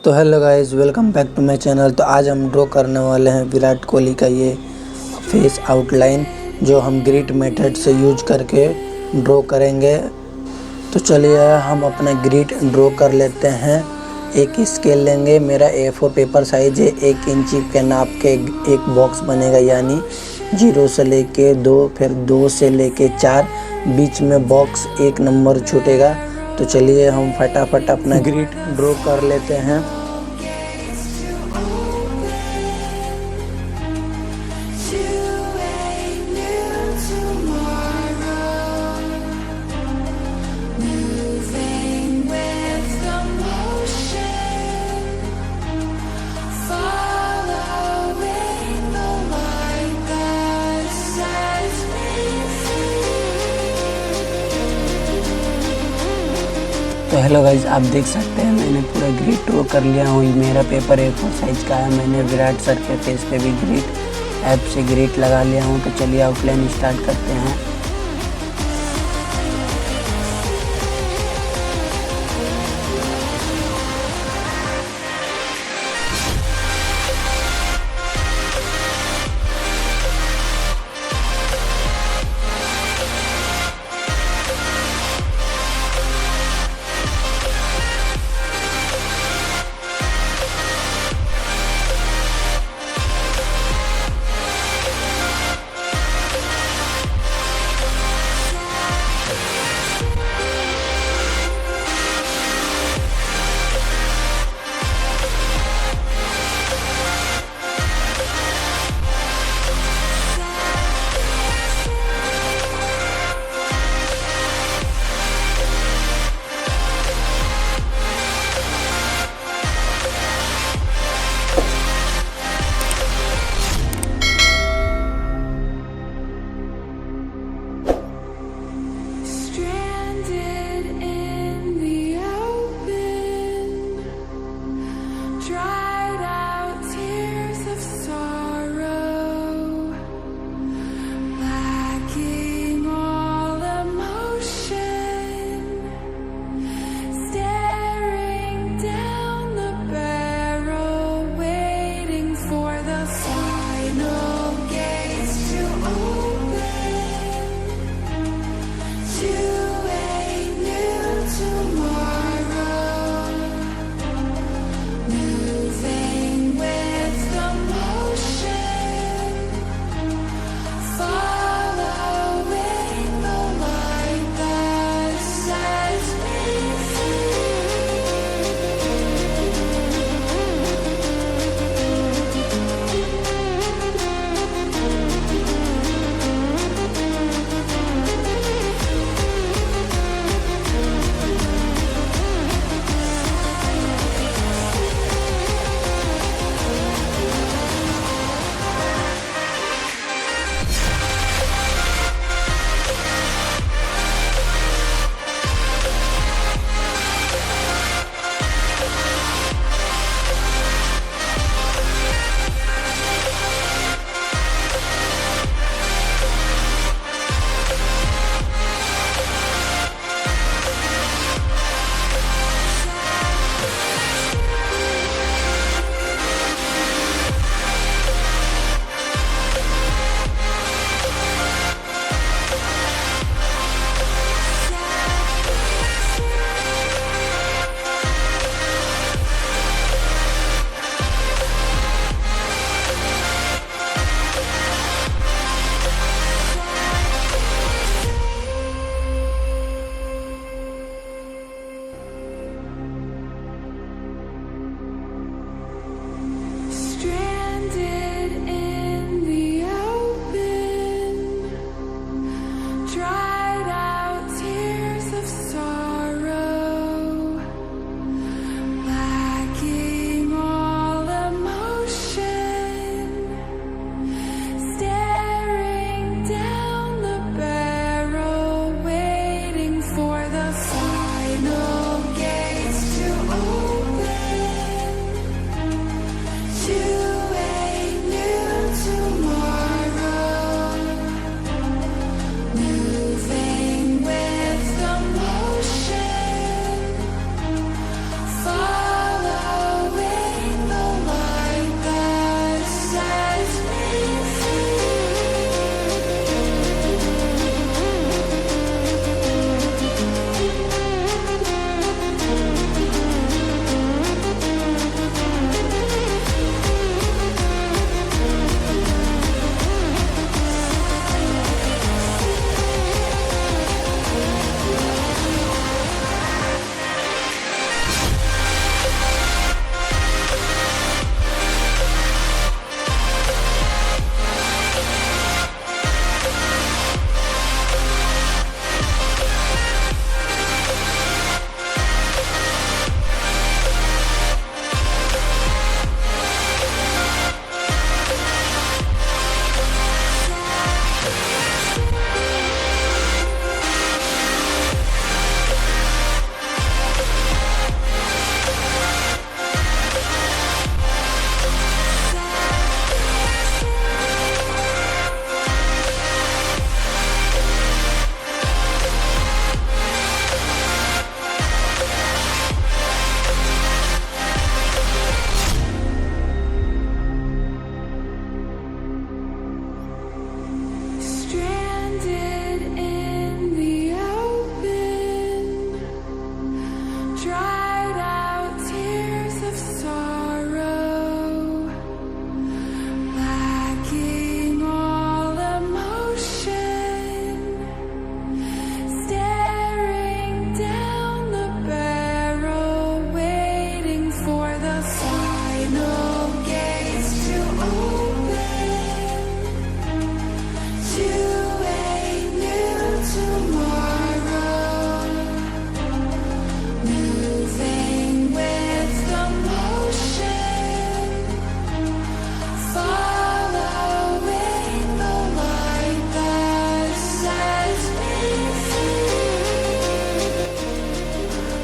तो hello guys, welcome back to my channel. तो आज हम ड्रॉ करने वाले हैं विराट कोहली का ये फेस आउटलाइन, जो हम ग्रिड मेथड से यूज करके ड्रॉ करेंगे। तो चलिए हम अपना ग्रिड ड्रॉ कर लेते हैं। एक स्केल लेंगे, मेरा A4 पेपर साइज है, 1 इंची के नाप के एक बॉक्स बनेगा, यानी 0 से लेके 2, फिर 2 से लेके 4, बीच में बॉक्स 1 नंबर छूटेगा। तो चलिए हम फटाफट अपना ग्रिड ड्रॉ कर लेते हैं। तो हेलो गाइज, आप देख सकते हैं मैंने पूरा ग्रिड ड्रॉ कर लिया हूँ। मेरा पेपर A4 साइज का है। मैंने विराट सर के फेस पे भी ग्रिड ऐप से ग्रिड लगा लिया हूँ। तो चलिए आउटलाइन स्टार्ट करते हैं।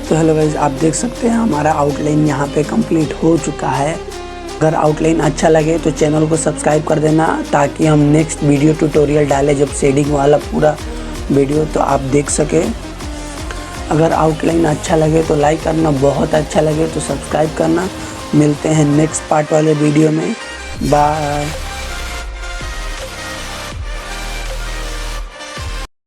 तो हेलो गाइस, आप देख सकते हैं हमारा आउटलाइन यहाँ पे कंप्लीट हो चुका है। अगर आउटलाइन अच्छा लगे तो चैनल को सब्सक्राइब कर देना, ताकि हम नेक्स्ट वीडियो ट्यूटोरियल डालें जब शेडिंग वाला पूरा वीडियो तो आप देख सके। अगर आउटलाइन अच्छा लगे तो लाइक करना, बहुत अच्छा लगे तो सब्सक्राइब करना। मिलते हैं नेक्स्ट पार्ट वाले वीडियो में। बाय।